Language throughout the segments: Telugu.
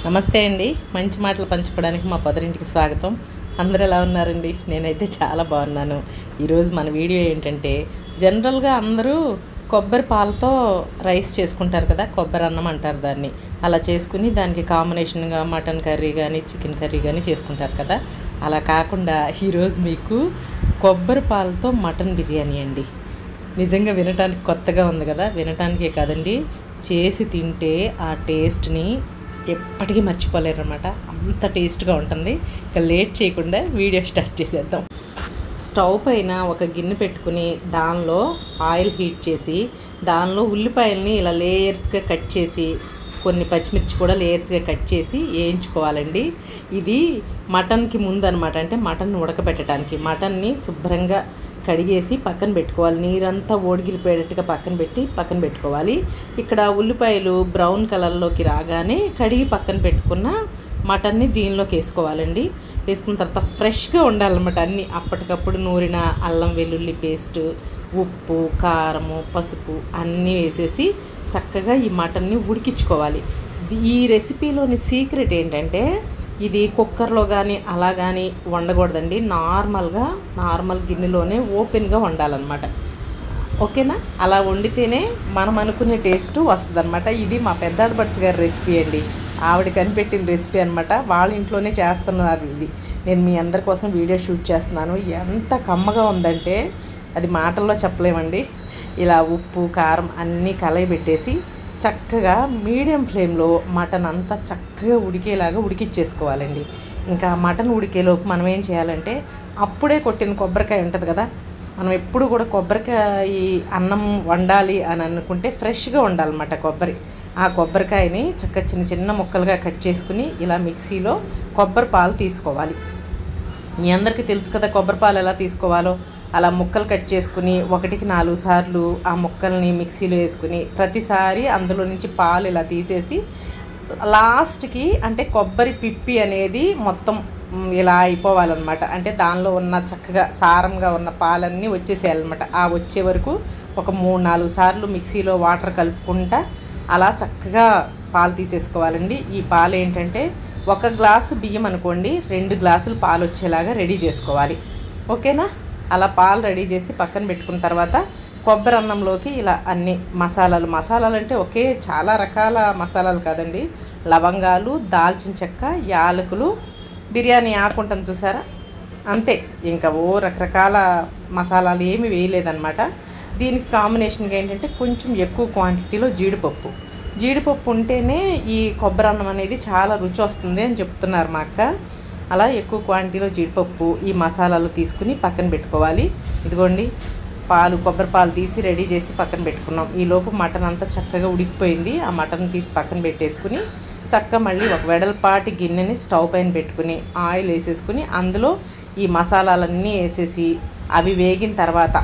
నమస్తే అండి. మంచి మాటలు పంచుకోవడానికి మా పొదరింటికి స్వాగతం. అందరూ ఎలా ఉన్నారండి? నేనైతే చాలా బాగున్నాను. ఈరోజు మన వీడియో ఏంటంటే, జనరల్గా అందరూ కొబ్బరి పాలతో రైస్ చేసుకుంటారు కదా, కొబ్బరి అన్నం అంటారు దాన్ని. అలా చేసుకుని దానికి కాంబినేషన్గా మటన్ కర్రీ కానీ చికెన్ కర్రీ కానీ చేసుకుంటారు కదా. అలా కాకుండా ఈరోజు మీకు కొబ్బరి పాలతో మటన్ బిర్యానీ అండి. నిజంగా వినటానికి కొత్తగా ఉంది కదా. వినటానికే కాదండి, చేసి తింటే ఆ టేస్ట్ని ఎప్పటికీ మర్చిపోలేరు అనమాట. అంత టేస్ట్గా ఉంటుంది. ఇక లేట్ చేయకుండా వీడియో స్టార్ట్ చేసేద్దాం. స్టవ్ పైన ఒక గిన్నె పెట్టుకుని దానిలో ఆయిల్ హీట్ చేసి దానిలో ఉల్లిపాయల్ని ఇలా లేయర్స్గా కట్ చేసి కొన్ని పచ్చిమిర్చి కూడా లేయర్స్గా కట్ చేసి వేయించుకోవాలండి. ఇది మటన్కి ముందు అనమాట. అంటే మటన్ ఉడకబెట్టడానికి మటన్ని శుభ్రంగా కడిగేసి పక్కన పెట్టుకోవాలి. నీరంతా ఓడిగిలిపోయేటట్టుగా పక్కన పెట్టుకోవాలి. ఇక్కడ ఉల్లిపాయలు బ్రౌన్ కలర్లోకి రాగానే కడిగి పక్కన పెట్టుకున్న మటన్ని దీనిలోకి వేసుకోవాలండి. వేసుకున్న తర్వాత ఫ్రెష్గా ఉండాలన్నమాట. అన్నీ అప్పటికప్పుడు నూరిన అల్లం వెల్లుల్లి పేస్ట్, ఉప్పు, కారము, పసుపు అన్నీ వేసేసి చక్కగా ఈ మటన్ని ఉడికించుకోవాలి. ఈ రెసిపీలోని సీక్రెట్ ఏంటంటే, ఇది కుక్కర్లో కానీ అలా కానీ వండకూడదండి. నార్మల్ గిన్నెలోనే ఓపెన్గా వండాలన్నమాట. ఓకేనా? అలా వండితేనే మనం అనుకునే టేస్ట్ వస్తుంది అనమాట. ఇది మా పెద్ద ఆడపడుచు గారి రెసిపీ అండి. ఆవిడ కనిపెట్టిన రెసిపీ అనమాట. వాళ్ళ ఇంట్లోనే చేస్తున్నారు ఇది. నేను మీ అందరి కోసం వీడియో షూట్ చేస్తున్నాను. ఎంత కమ్మగా ఉందంటే అది మాటల్లో చెప్పలేమండి. ఇలా ఉప్పు కారం అన్నీ కలయబెట్టేసి చక్కగా మీడియం ఫ్లేమ్లో మటన్ అంతా చక్కగా ఉడికేలాగా ఉడికిచ్చేసుకోవాలండి. ఇంకా మటన్ ఉడికేలోపు మనం ఏం చేయాలంటే, అప్పుడే కొట్టిన కొబ్బరికాయ ఉంటుంది కదా, మనం ఎప్పుడు కూడా కొబ్బరికాయ అన్నం వండాలి అని అనుకుంటే ఫ్రెష్గా ఉండాలన్నమాట కొబ్బరి. ఆ కొబ్బరికాయని చక్కగా చిన్న చిన్న ముక్కలుగా కట్ చేసుకుని ఇలా మిక్సీలో కొబ్బరి పాలు తీసుకోవాలి. మీ అందరికీ తెలుసు కదా కొబ్బరి పాలు ఎలా తీసుకోవాలో. అలా ముక్కలు కట్ చేసుకుని 1-4 సార్లు ఆ ముక్కల్ని మిక్సీలో వేసుకుని ప్రతిసారి అందులో నుంచి పాలు ఇలా తీసేసి లాస్ట్కి అంటే కొబ్బరి పిప్పి అనేది మొత్తం ఇలా అయిపోవాలన్నమాట. అంటే దానిలో ఉన్న చక్కగా సారంగా ఉన్న పాలన్నీ వచ్చేసేయాలన్నమాట. ఆ వచ్చే వరకు ఒక 3-4 సార్లు మిక్సీలో వాటర్ కలుపుకుంటా అలా చక్కగా పాలు తీసేసుకోవాలండి. ఈ పాలు ఏంటంటే 1 గ్లాసు బియ్యం అనుకోండి, 2 గ్లాసులు పాలు వచ్చేలాగా రెడీ చేసుకోవాలి. ఓకేనా? అలా పాలు రెడీ చేసి పక్కన పెట్టుకున్న తర్వాత కొబ్బరి అన్నంలోకి ఇలా అన్ని మసాలాలు అంటే చాలా రకాల మసాలాలు కాదండి. లవంగాలు, దాల్చిన చెక్క, యాలకులు, బిర్యానీ ఆకు ఉంటుంది చూసారా, అంతే. ఇంకా రకరకాల మసాలాలు ఏమి వేయలేదన్నమాట. దీనికి కాంబినేషన్గా ఏంటంటే కొంచెం ఎక్కువ క్వాంటిటీలో జీడిపప్పు ఉంటేనే ఈ కొబ్బరి అన్నం అనేది చాలా రుచి వస్తుంది అని చెప్తున్నారు మా అక్క. అలా ఎక్కువ క్వాంటిటీలో జీడిపప్పు, ఈ మసాలాలు తీసుకుని పక్కన పెట్టుకోవాలి. ఇదిగోండి కొబ్బరి పాలు తీసి రెడీ చేసి పక్కన పెట్టుకున్నాం. ఈలోపు మటన్ అంతా చక్కగా ఉడికిపోయింది. ఆ మటన్ తీసి పక్కన పెట్టేసుకుని చక్కగా మళ్ళీ ఒక వెడల్పాటి గిన్నెని స్టవ్ పైన పెట్టుకుని ఆయిల్ వేసేసుకుని అందులో ఈ మసాలాలన్నీ వేసేసి అవి వేగిన తర్వాత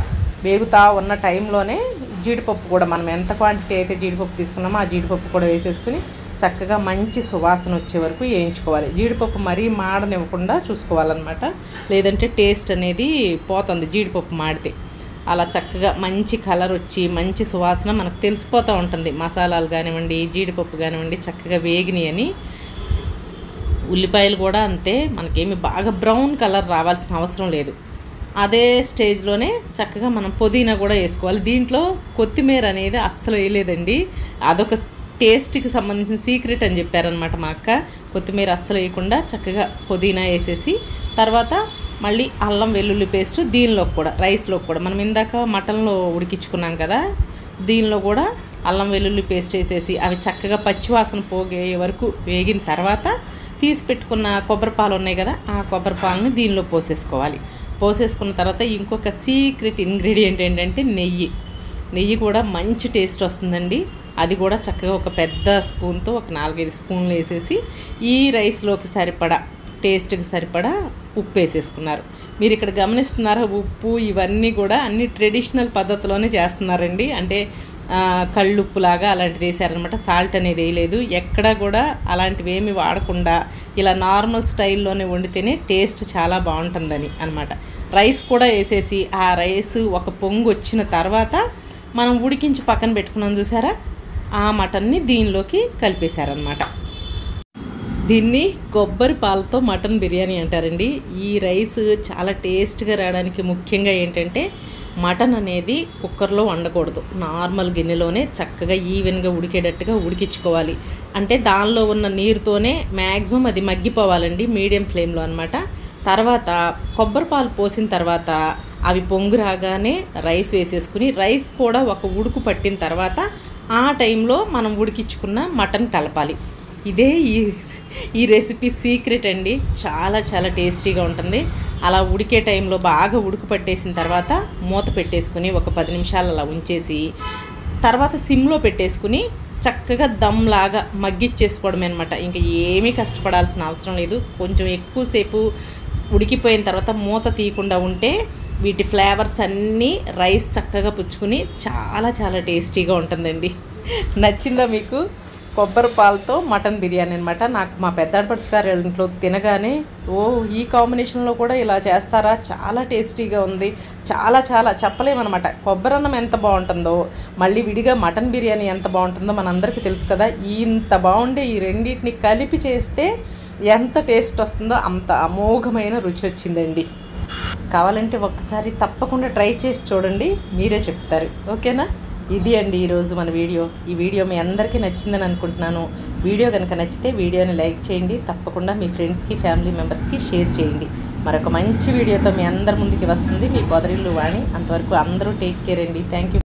వేగుతా ఉన్న టైంలోనే జీడిపప్పు కూడా మనం ఎంత క్వాంటిటీ అయితే జీడిపప్పు తీసుకున్నామో ఆ జీడిపప్పు కూడా వేసేసుకుని చక్కగా మంచి సువాసన వచ్చే వరకు వేయించుకోవాలి. జీడిపప్పు మరీ మాడనివ్వకుండా చూసుకోవాలన్నమాట. లేదంటే టేస్ట్ అనేది పోతుంది జీడిపప్పు మాడితే. అలా చక్కగా మంచి కలర్ వచ్చి మంచి సువాసన మనకు తెలిసిపోతూ ఉంటుంది. మసాలాలు కానివ్వండి, జీడిపప్పు కానివ్వండి చక్కగా వేగినాయి అని. ఉల్లిపాయలు కూడా అంతే, మనకేమి బాగా బ్రౌన్ కలర్ రావాల్సిన అవసరం లేదు. అదే స్టేజ్లోనే చక్కగా మనం పుదీనా కూడా వేసుకోవాలి. దీంట్లో కొత్తిమీర అనేది అస్సలు వేయలేదండి. అదొక టేస్ట్కి సంబంధించిన సీక్రెట్ అని చెప్పారనమాట మా అక్క. కొత్తిమీర అస్సలు వేయకుండా చక్కగా పుదీనా వేసేసి తర్వాత మళ్ళీ అల్లం వెల్లుల్లి పేస్ట్ దీనిలో కూడా రైస్లో కూడా మనం ఇందాక మటన్లో ఉడికించుకున్నాం కదా, దీనిలో కూడా అల్లం వెల్లుల్లి పేస్ట్ వేసేసి అవి చక్కగా పచ్చివాసన పోగే వరకు వేగిన తర్వాత తీసి పెట్టుకున్న కొబ్బరి పాలు ఉన్నాయి కదా, ఆ కొబ్బరి పాలని దీనిలో పోసేసుకున్న తర్వాత ఇంకొక సీక్రెట్ ఇంగ్రీడియంట్ ఏంటంటే నెయ్యి కూడా మంచి టేస్ట్ వస్తుందండి. అది కూడా చక్కగా ఒక పెద్ద స్పూన్తో ఒక 4-5 స్పూన్లు వేసేసి ఈ రైస్లోకి టేస్ట్కి సరిపడా ఉప్పు వేసేసుకున్నారు. మీరు ఇక్కడ గమనిస్తున్నారా, ఉప్పు ఇవన్నీ కూడా అన్ని ట్రెడిషనల్ పద్ధతిలోనే చేస్తున్నారండి. అంటే కళ్ళుప్పులాగా అలాంటిది వేసారనమాట. సాల్ట్ అనేది వేయలేదు. ఎక్కడ కూడా అలాంటివి ఏమి వాడకుండా ఇలా నార్మల్ స్టైల్లోనే వండితేనే టేస్ట్ చాలా బాగుంటుందని అనమాట. రైస్ కూడా వేసేసి ఆ రైస్ ఒక పొంగు వచ్చిన తర్వాత మనం ఉడికించి పక్కన పెట్టుకున్నాం చూసారా, ఆ మటన్ని దీనిలోకి కలిపేశారనమాట. దీన్ని కొబ్బరి పాలతో మటన్ బిర్యానీ అంటారండి. ఈ రైస్ చాలా టేస్ట్గా రావడానికి ముఖ్యంగా ఏంటంటే మటన్ అనేది కుక్కర్లో వండకూడదు, నార్మల్ గిన్నెలోనే చక్కగా ఈవెన్గా ఉడికేటట్టుగా ఉడికించుకోవాలి. అంటే దానిలో ఉన్న నీరుతోనే మ్యాక్సిమం అది మగ్గిపోవాలండి, మీడియం ఫ్లేమ్లో అనమాట. తర్వాత కొబ్బరి పాలు పోసిన తర్వాత అవి పొంగు రాగానే రైస్ వేసేసుకుని రైస్ కూడా ఒక ఉడుకు పట్టిన తర్వాత ఆ టైంలో మనం ఉడికించుకున్న మటన్ కలపాలి. ఇదే ఈ రెసిపీ సీక్రెట్ అండి. చాలా చాలా టేస్టీగా ఉంటుంది. అలా ఉడికే టైంలో బాగా ఉడుకు పట్టేసిన తర్వాత మూత పెట్టేసుకుని ఒక 10 నిమిషాలు అలా ఉంచేసి తర్వాత సిమ్లో పెట్టేసుకుని చక్కగా దమ్లాగా మగ్గిచ్చేసుకోవడమే అనమాట. ఇంకా ఏమీ కష్టపడాల్సిన అవసరం లేదు. కొంచెం ఎక్కువసేపు ఉడికిపోయిన తర్వాత మూత తీయకుండా ఉంటే వీటి ఫ్లేవర్స్ అన్నీ రైస్ చక్కగా పుచ్చుకుని చాలా చాలా టేస్టీగా ఉంటుందండి. నచ్చిందా మీకు? కొబ్బరి పాలతో మటన్ బిర్యానీ అనమాట. నాకు మా పెద్దాడపడుచు గారి ఇంట్లో తినగానే ఈ కాంబినేషన్లో కూడా ఇలా చేస్తారా, చాలా టేస్టీగా ఉంది, చాలా చాలా చెప్పలేమన్నమాట. కొబ్బరి అన్నం ఎంత బాగుంటుందో మళ్ళీ విడిగా మటన్ బిర్యానీ ఎంత బాగుంటుందో మనందరికీ తెలుసు కదా. ఇంత బాగుండే ఈ రెండింటిని కలిపి చేస్తే ఎంత టేస్ట్ వస్తుందో అంత అమోఘమైన రుచి వచ్చిందండి. కావాలంటే ఒక్కసారి తప్పకుండా ట్రై చేసి చూడండి, మీరే చెప్తారు. ఓకేనా? ఇది అండి ఈరోజు మన వీడియో. ఈ వీడియో మీ అందరికీ నచ్చిందని అనుకుంటున్నాను. వీడియో కనుక నచ్చితే వీడియోని లైక్ చేయండి, తప్పకుండా మీ ఫ్రెండ్స్కి ఫ్యామిలీ మెంబర్స్కి షేర్ చేయండి. మరొక మంచి వీడియోతో మీ అందరి ముందుకి వస్తుంది మీ పొదరిల్లు వాణి. అంతవరకు అందరూ టేక్ కేర్ అండి. Thank you.